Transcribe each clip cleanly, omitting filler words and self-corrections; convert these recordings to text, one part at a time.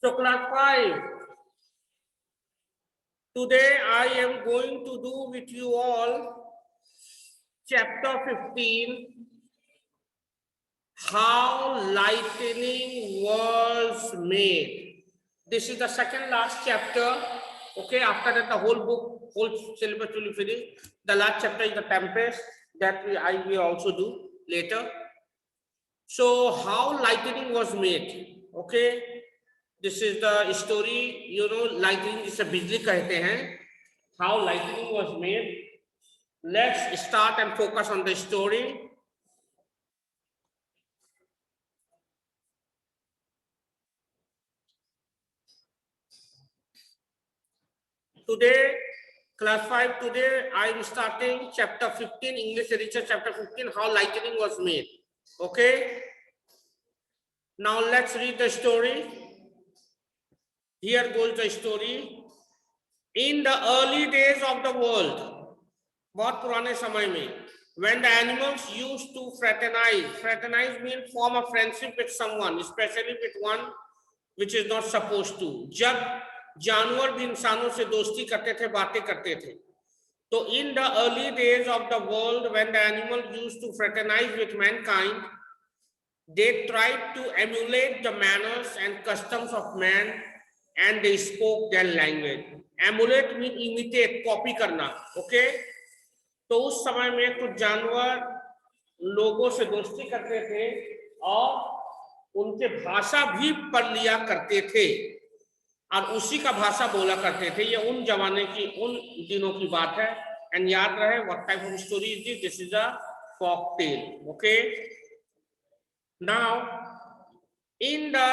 So class 5, today I am going to do with you all chapter 15, how lightning was made. This is the second last chapter. Okay, after that the whole book, whole syllabus will be finished. The last chapter is the tempest that I will also do later. So how lightning was made? Okay, this is the story. You know, lightning जिसे बिजली कहते हैं. How lightning was made. Let's start and focus on the story. Today, class 5, today I am starting chapter 15, English literature chapter 15, how lightning was made. Okay. Now let's read the story. Here goes the story. In the early days of the world, बहुत पुराने समय में, when the animals used to fraternize means form a friendship with someone, especially with one which is not supposed to. जब जानवर भी इंसानों से दोस्ती करते थे, बातें करते थे. तो in the early days of the world, when the animals used to fraternize with mankind, they tried to emulate the manners and customs of man, and they spoke their language. Emulate means imitate, copy करना. Okay. तो उस समय में कुछ जानवर लोगों से दोस्ती करते थे और उनके भाषा भी पढ़ लिया करते थे और उसी का भाषा बोला करते थे. ये उन जमाने की, उन दिनों की बात है. एंड याद रहे, what type of story is this? This is a folk tale. Okay. Now, in the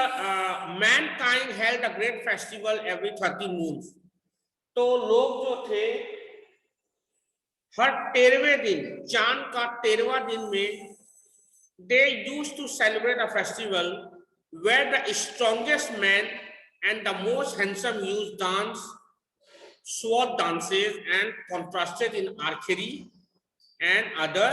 mankind held a great festival every 30 moons. तो लोग जो थे हर 13वें दिन, चांद का 13वां दिन में, they used to celebrate a festival where the strongest man and the most handsome youth dance sword dances and contrasted in archery and other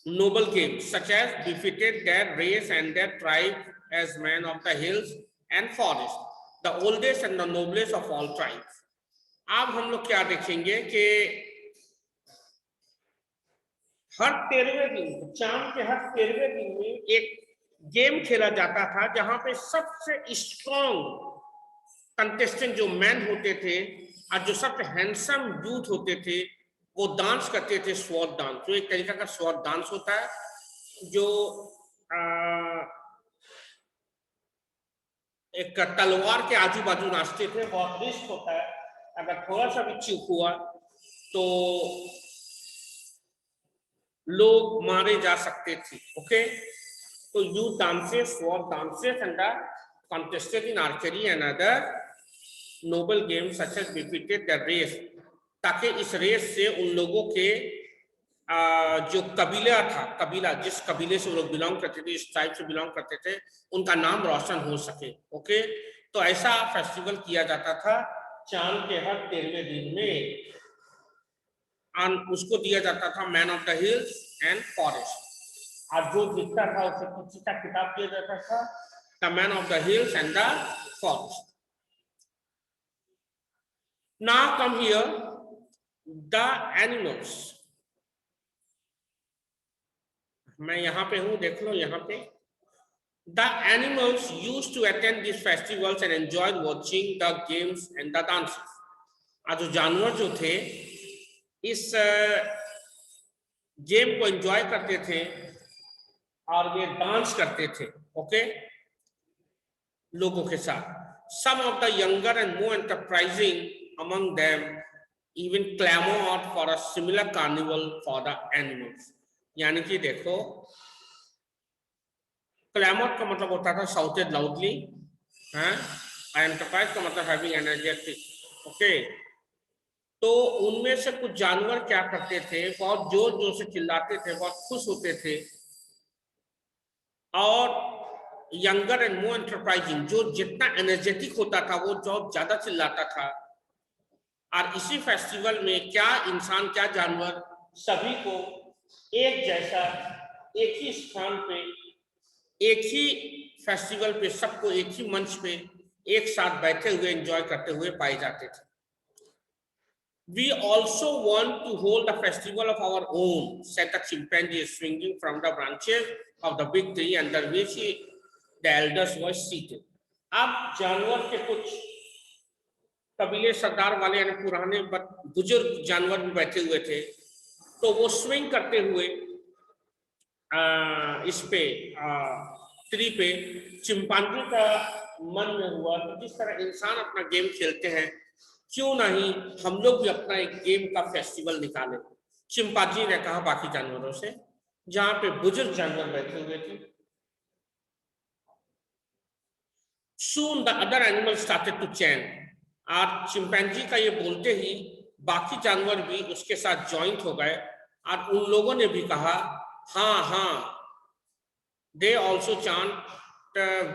noble games such as befitted their race and their tribe as men of the hills and forest, the oldest and the noblest of all tribes. अब हम लोग क्या देखेंगे कि हर 13वें दिन, चांद के हर 13वें दिन में एक गेम खेला जाता था जहां पे सबसे स्ट्रॉन्ग कंटेस्टेंट जो मैन होते थे और जो सबसे हैंडसम यूथ होते थे वो डांस करते थे, स्वॉर्ड डांस, जो एक तरीका का स्वॉर्ड डांस होता है, जो एक तलवार के आजू बाजू नाचते थे. बहुत रिस्क होता है, अगर थोड़ा सा भी चूक हुआ तो लोग मारे जा सकते थे. ओके. तो youth dances, sword dances and the contested in archery and other noble games such as befitted the race, ताकि इस रेस से उन लोगों के जो कबीला था, कबीला जिस कबीले से वो लोग बिलोंग करते थे, इस टाइप से बिलोंग करते थे, उनका नाम रोशन हो सके. ओके. तो ऐसा फेस्टिवल किया जाता था चांद के हर 13वें दिन में, और उसको दिया जाता था man of the hills and forest. और जो जीतता था उसे कुछ का खिताब दिया जाता था, the man of the hills and the forest. Now come here the animals. मैं यहाँ पे हूँ, देख लो यहाँ पे. The animals used to attend these festivals and enjoyed watching the games and the dances. आज जो जानवर जो थे इस गेम को एंजॉय करते थे और वे डांस करते थे. ओके. लोगों के साथ. Some of the younger and more enterprising among them even clamored for a similar carnival for the animals. यानी कि देखो, क्लैमर का मतलब होता था shouted loudly, एंटरप्राइज का मतलब हैविंग एनर्जेटिक. ओके. तो उनमें से कुछ जानवर क्या करते थे, बहुत जोर जोर से चिल्लाते थे, बहुत खुश होते थे. और यंगर एंड मोर एंटरप्राइजिंग, जो जितना एनर्जेटिक होता था वो जो ज्यादा चिल्लाता था. और इसी फेस्टिवल में क्या इंसान क्या जानवर सभी को एक जैसा एक ही स्थान पे, एक ही फेस्टिवल पे, सबको एक ही मंच पे एक साथ बैठे हुए एंजॉय करते हुए पाए जाते थे। We also want to hold a festival of our own, said the chimpanzee swinging from the branches of the big tree under which the elders were seated. अब जानवर के कुछ कबीले सरदार वाले यानी पुराने बुजुर्ग जानवर भी बैठे हुए थे, तो वो स्विंग करते हुए इस पे ट्री पे चिंपांजी का मन में हुआ कि जिस तरह इंसान अपना गेम खेलते हैं, क्यों नहीं हम लोग भी अपना एक गेम का फेस्टिवल निकालें। चिंपांजी ने कहा बाकी जानवरों से, जहां पे बुजुर्ग जानवर बैठे हुए थे। Soon the other animals started to chant. और चिंपांजी का ये बोलते ही बाकी जानवर भी उसके साथ ज्वाइंट हो गए और उन लोगों ने भी कहा हाँ हाँ, they also chant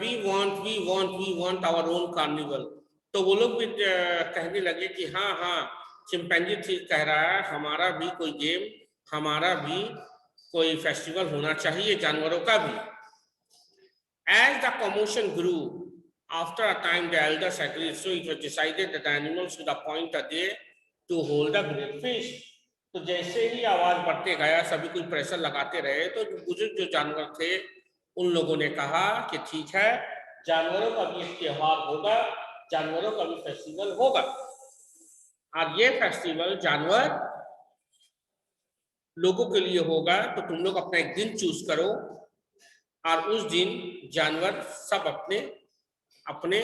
we want our own carnival. तो वो लोग भी कहने लगे कि हाँ हाँ, चिंपांजी ठीक कह रहा है, हमारा भी कोई गेम, हमारा भी कोई फेस्टिवल होना चाहिए जानवरों का भी। As the commotion grew, after a time the elders agreed, so it was decided that the animals should appoint a day to hold a great feast. तो जैसे ही आवाज बढ़ते गया, सभी कोई प्रेशर लगाते रहे, तो बुजुर्ग जो जानवर थे उन लोगों ने कहा कि ठीक है, जानवरों का भी एक त्योहार होगा, जानवरों का भी फेस्टिवल होगा, और ये फेस्टिवल जानवर लोगों के लिए होगा। तो तुम लोग अपना एक दिन चूज करो और उस दिन जानवर सब अपने अपने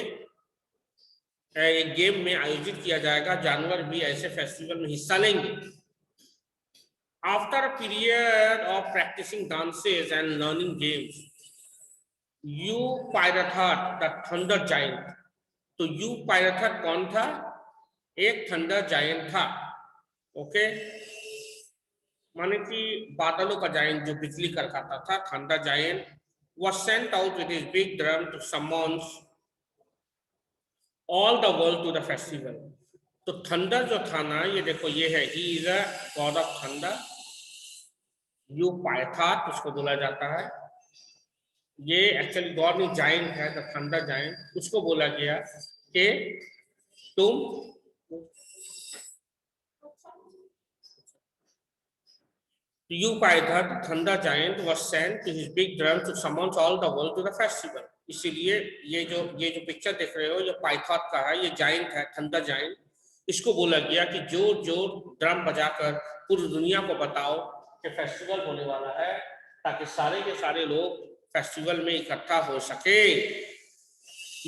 एक गेम में आयोजित किया जाएगा, जानवर भी ऐसे फेस्टिवल में हिस्सा लेंगे। After a period of practicing dances and learning games, Yu-Pirathat, the thunder giant, तो Yu-Pirathat कौन था? एक थंडर जायंट था, ओके, माने कि बादलों का जायंट जो बिजली करकाता था, thunder giant was sent out with his big drum to summon all the world to the festival. तो थंडर जो था ना, ये देखो ये है, he is a god of thunder, Yu-Pirathat उसको बोला जाता है। ये एक्चुअली गॉड नहीं, जायंट है, द थंडर जायंट। उसको बोला गया कि तुम Yu-Pirathat, thunder giant, was sent to his big drum to summon all the world to the festival. इसीलिए ये जो पिक्चर देख रहे हो, ये पाइथॉट का है, ये जायंट है, थंडर जायंट। इसको बोला गया कि जो ड्रम बजाकर पूरी दुनिया को बताओ कि फेस्टिवल होने वाला है, ताकि सारे के सारे लोग फेस्टिवल में इकट्ठा हो सके।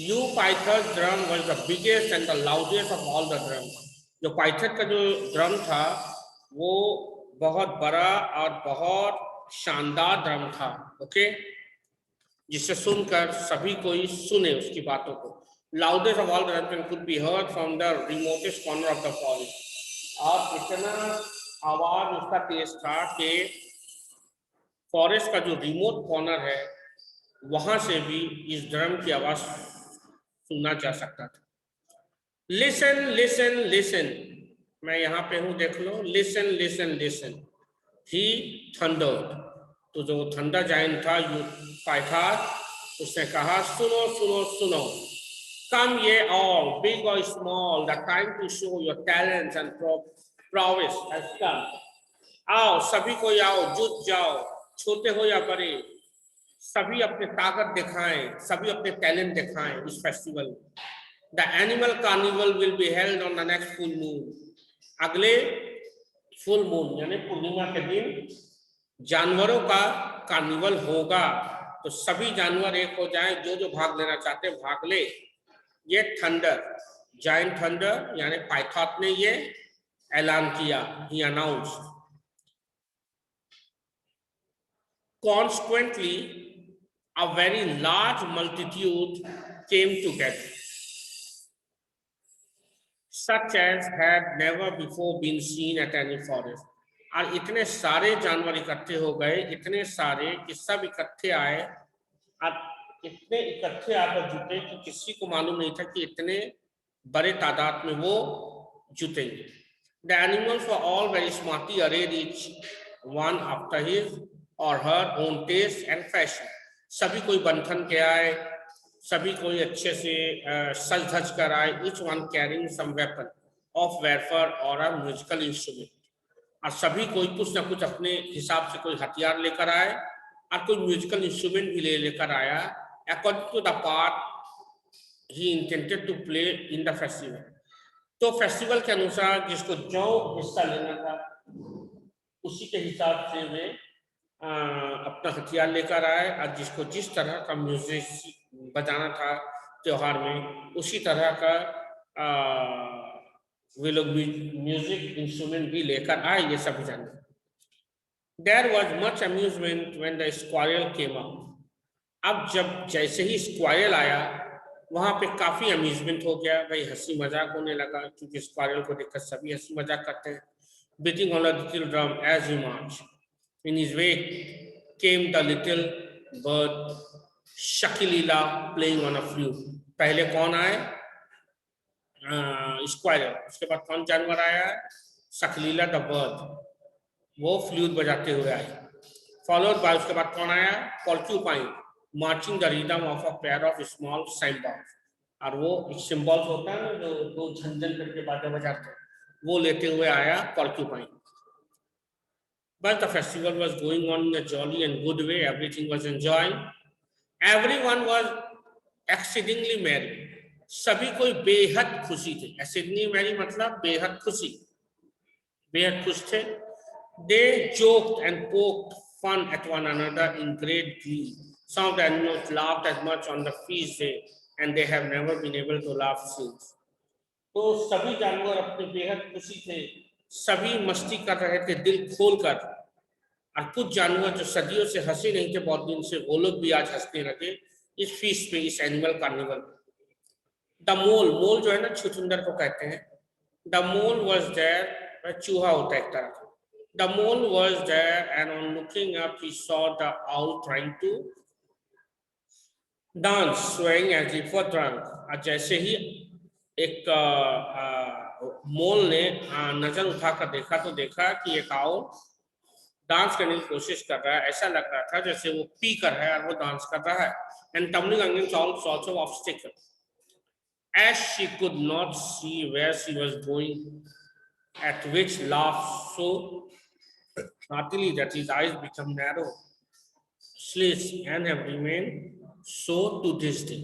Yu-Pirathat's drum was the biggest and the loudest of all the drums. जो पाइथॉट का जो ड्रम था वो बहुत बड़ा और बहुत शानदार ड्रम था, ओके, जिसे सुनकर सभी कोई सुने उसकी बातों को। Loudest of all the drums could be heard from the remotest corner of the forest. और इतना आवाज उसका तेज था कि फॉरेस्ट का जो रिमोट कॉर्नर है वहां से भी इस ड्रम की आवाज सुना जा सकता था। लिसन लिसन लिसन, मैं यहाँ पे हूँ, देख लो, लिसन लिसन लिसन, ही थंडर्ड। तो जो थंडर जायंट था Yu-Pirathat, उसने कहा सुनो सुनो सुनो, कम ये ऑल, बिग और small, the time to show your talents and prowess has come. आओ सभी को, आओ जुट जाओ, छोटे हो या बड़े, सभी अपने ताकत दिखाएं, सभी अपने टैलेंट दिखाएं इस फेस्टिवल में। The animal carnival will be held on the next full moon. अगले फुल मून यानी पूर्णिमा के दिन जानवरों का कार्निवल होगा, तो सभी जानवर एक हो जाएं, जो भाग लेना चाहते हैं भाग ले। ये थंडर जायंट थंडर यानी पाइथॉट ने ये ऐलान किया, he announced. Consequently, a very large multitude came together, such as had never before been seen at any forest. और इतने सारे जानवर इकट्ठे हो गए, इतने सारे कि सब इकट्ठे आए, और इतने इकट्ठे आकर जुटे कि किसी को मालूम नहीं था कि इतने बड़े तादाद में वो जुटेंगे। The animals were all very smartly arrayed, each one after his or her own taste and fashion. सभी कोई बंधन के आए, सभी कोई अच्छे से सज धज कर आए, each one carrying some weapon of warfare or a musical instrument. और सभी कोई कुछ ना कुछ अपने हिसाब से कोई हथियार लेकर आए और कोई म्यूजिकल इंस्ट्रूमेंट भी लेकर आया, according to the part he intended to play in the festival. तो फेस्टिवल के अनुसार जिसको जो हिस्सा लेना था उसी के हिसाब से वे अपना हथियार लेकर आए, और जिसको जिस तरह का म्यूजिक बजाना था त्योहार में उसी तरह का वे लोग म्यूजिक इंस्ट्रूमेंट भी लेकर आए, ये सभी जानते। There was much amusement when the squirrel came up. अब जब जैसे ही स्क्वायरल आया वहां पे काफी अम्यूजमेंट हो गया, भाई हंसी मजाक होने लगा, क्योंकि स्क्वायरल को देखकर सभी हंसी मजाक करते हैं। Beating on a little drum as he marched. In his wake came the little bird Shakilila playing on a flute. पहले कौन आए? स्क्वायरल। उसके बाद कौन जानवर आया? शकलीला द बर्ड, वो फ्लूट बजाते हुए आए। फॉलोड बाय, उसके बाद कौन आया? Porcupine marching the rhythm of a pair of small cymbals, और वो सिंबल्स होता है ना जो दो झंझन करके बाजा बजाते हैं, वो लेते हुए आया porcupine. But the festival was going on in a jolly and good way. Everything was enjoying. Everyone was exceedingly merry. सभी कोई बेहद खुशी थे। exceedingly merry मतलब बेहद खुशी, बेहद खुश थे। They joked and poked fun at one another in great glee. Some of the animals laughed as much on the feast day, and they have never been able to laugh since. तो सभी जानवर अपने बेहद खुशी थे, सभी मस्ती कर रहे थे दिल खोलकर, और कुछ जानवर जो सदियों से हंसे नहीं थे बहुत दिन से, वो लोग भी आज हंसने लगे इस फीस्ट पे, इस एनिमल कार्निवल। द मोल, मोल जो है ना छुछुंदर को कहते हैं। द मोल वाज देयर, चूहा होता है एक तरह का। The mole was there and on looking up he saw the owl trying to dance swaying as if for drunk. जैसे ही एक मोल ने नजर उठाकर देखा तो देखा कि एक आउल डांस करने की कोशिश कर रहा है, ऐसा लग रहा था जैसे वो पी कर है और वो डांस कर रहा है। And tumbling against also obstacle, as she could not see where she was going, at which laughed so heartily that his eyes became narrow slits and have remained so to this day.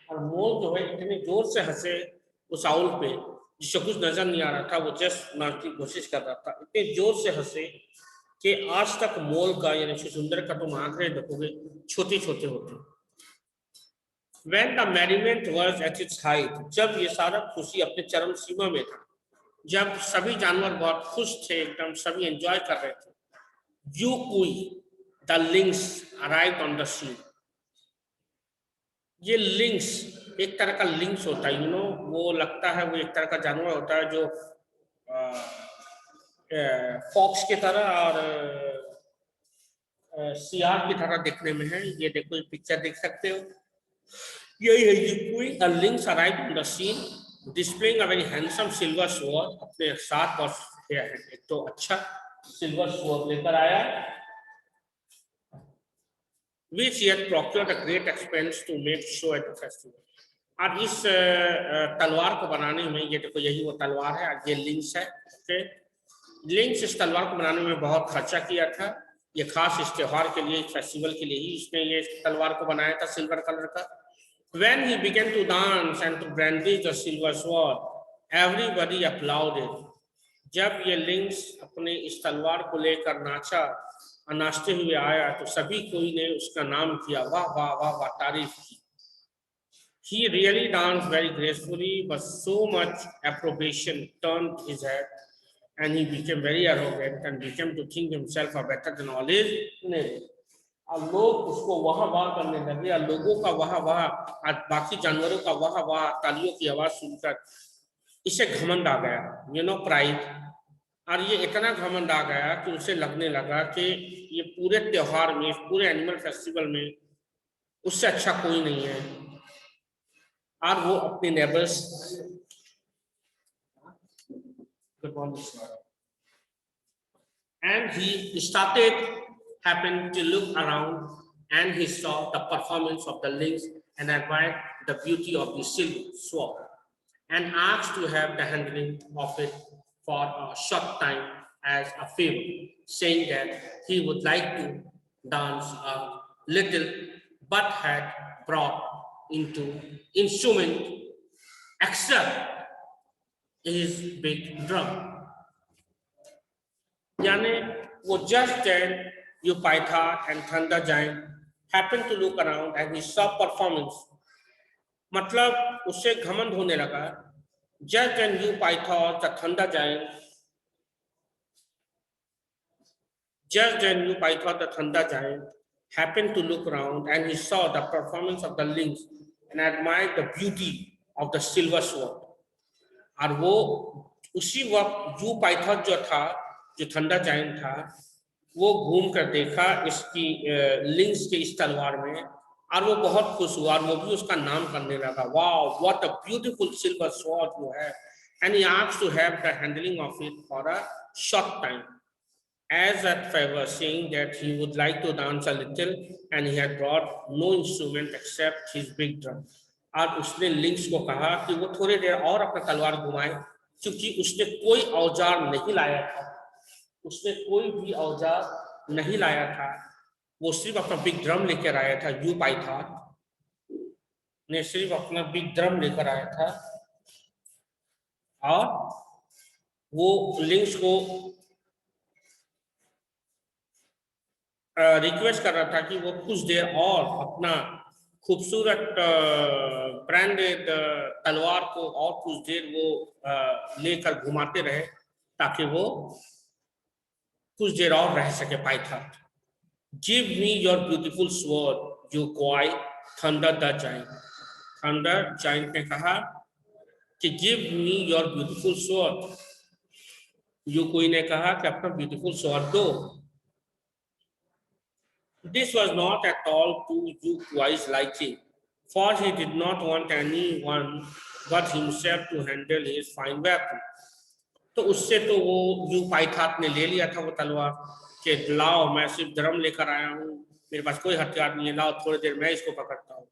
और मोल जो है इतने जोर से हंसे उस owl पे जिससे कुछ नजर नहीं आ रहा था, वो जस्ट नाचने की कोशिश कर रहा था, इतने जोर से हंसे कि आज तक मोल का यानी छुछुंदर का तुम आंकड़े देखोगे छोटे छोटे होते। When the merriment was at its height, जब ये सारा खुशी अपने चरम सीमा में था, जब सभी जानवर बहुत खुश थे, एकदम सभी एंजॉय कर रहे थे, Yu Kui, the lynx arrived on the scene. ये लिंक्स एक तरह का लिंक्स होता है, वो लगता है वो एक तरह का जानवर होता है जो फॉक्स की तरह और सियार की तरह दिखने में है। ये देखो, ये पिक्चर देख सकते हो, यही है यूकुई। A lynx arrived on the scene, displaying a very handsome silver sword. अपने साथ और एक तो अच्छा सिल्वर स्वॉर्ड लेकर आया, which he had procured at great expense to make show at the festival. और इस तलवार को बनाने में, ये देखो यही वो तलवार है, ये लिंक्स है। ओके, लिंक्स इस तलवार को बनाने में बहुत खर्चा किया था, ये खास इस त्योहार के लिए, इस फेस्टिवल के लिए ही इसने ये तलवार को बनाया था सिल्वर कलर का। When he began to dance and to brandish the silver sword, everybody applauded. जब ये लिंक्स अपने इस तलवार को लेकर नाचा और नाचते हुए आया तो सभी कोई ने उसका नाम किया, वाह वाह वाह वाह, तारीफ की। He really danced very gracefully, but so much approbation turned his head, and he became very arrogant and began to think himself a better than all his neighbors. और लोग उसको वाह वाह करने लगे, और लोगों का वाह वाह और बाकी जानवरों का वाह वाह, तालियों की आवाज सुनकर इसे घमंड आ गया, प्राइड। और ये इतना घमंड आ गया कि उसे लगने लगा कि ये पूरे त्योहार में, पूरे एनिमल फेस्टिवल में उससे अच्छा कोई नहीं है। और वो अपने neighbours and he started happened to look around and he saw the performance of the lynx and admired the beauty of the silver sword and asked to have the handling of it for a short time as a favor, saying that he would like to dance a little but had brought into instrument except his big drum. यानी वो just then Upython and Thunder Giant happened to look around and he saw performance. मतलब उससे घमंड होने लगा. Just then Upython the Thunder Giant, just then Upython the Thunder Giant happened to look around and he saw the performance of the lynx and admired the beauty of the silver sword. और वो उसी वक्त Upython जो था, जो thunder giant था, वो घूम कर देखा इसकी लिंक्स के इस तलवार में और वो बहुत खुश हुआ और वो भी उसका नाम करने लगा. Wow, what a beautiful silver sword you have, and he asked to have the handling of it for a short time as a favor, saying that he would like to dance a little and he had brought no instrument except his big drum. और उसने links को कहा कि वो थोड़ी देर और अपना तलवार घुमाए क्योंकि उसने कोई औजार नहीं लाया था. उसने कोई भी औजार नहीं लाया था, वो सिर्फ अपना बिग ड्रम लेकर आया था. यूपाइथॉन ने सिर्फ अपना बिग ड्रम लेकर आया था और वो लिंक्स को रिक्वेस्ट कर रहा था कि वो कुछ देर और अपना खूबसूरत ब्रांडेड तलवार को और कुछ देर वो लेकर घुमाते रहे ताकि वो कुछ देर और रह सके. Python, give me your beautiful sword you क्वाई, thunder the giant. Thunder giant ने कहा कि give me your beautiful sword. You कोई ने कहा कि अपना ब्यूटीफुल स्वॉर्ड दो. This was not at all to Yukwai's liking, for he did not want anyone but himself to handle his fine weapon. तो उससे तो वो यूपाइथॉन ने ले लिया था वो तलवार कि लाओ, मैं सिर्फ ड्रम लेकर आया हूँ, मेरे पास कोई हथियार नहीं है, लाओ थोड़ी देर मैं इसको पकड़ता हूँ.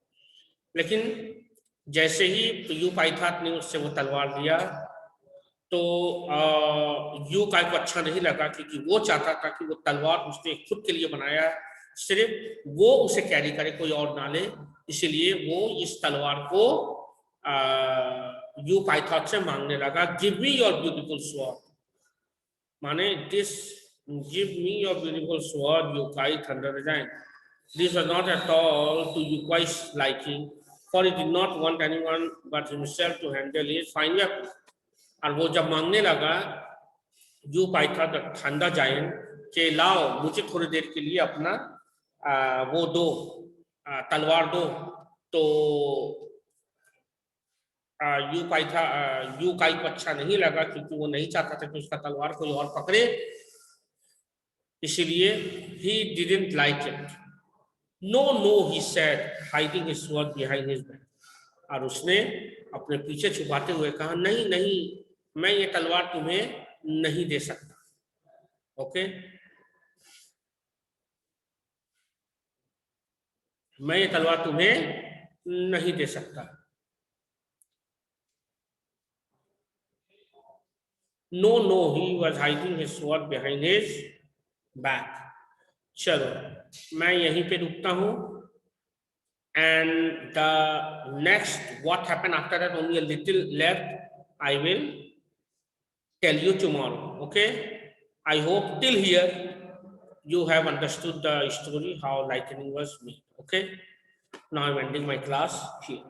लेकिन जैसे ही यूपाइथॉन ने उससे वो तलवार लिया तो यूकाई को अच्छा नहीं लगा क्योंकि वो चाहता था कि वो तलवार उसने खुद के लिए बनाया, सिर्फ वो उसे कैरी करे, कोई और ना ले. इसलिए वो इस तलवार को यूपाइथॉन से मांगने लगा. Give me your beautiful sword, माने this, give me your beautiful sword Yukai thunder giant. This was not at all to यूकाई's liking, for he did not want anyone but himself to handle his fine weapon. और वो जब मांगने लगा यूपाइथॉन the thunder giant के लाओ मुझे थोड़ी देर के लिए अपना वो दो, तलवार दो, तो यूकाई को अच्छा नहीं लगा क्योंकि वो नहीं चाहता था कि उसका तलवार कोई और पकड़े. इसलिए he didn't like it. No, no, he said, hiding his sword behind his back. और उसने अपने पीछे छुपाते हुए कहा, नहीं नहीं, मैं ये तलवार तुम्हें नहीं दे सकता. ओके, मैं ये तलवार तुम्हें नहीं दे सकता. No, no, he was hiding his sword behind his back. चलो मैं यहीं पे रुकता हूँ. And the next, what happened after that, only a little left, I will tell you tomorrow. Okay, I hope till here you have understood the story how lightning was made. Okay, now I'm ending my class here.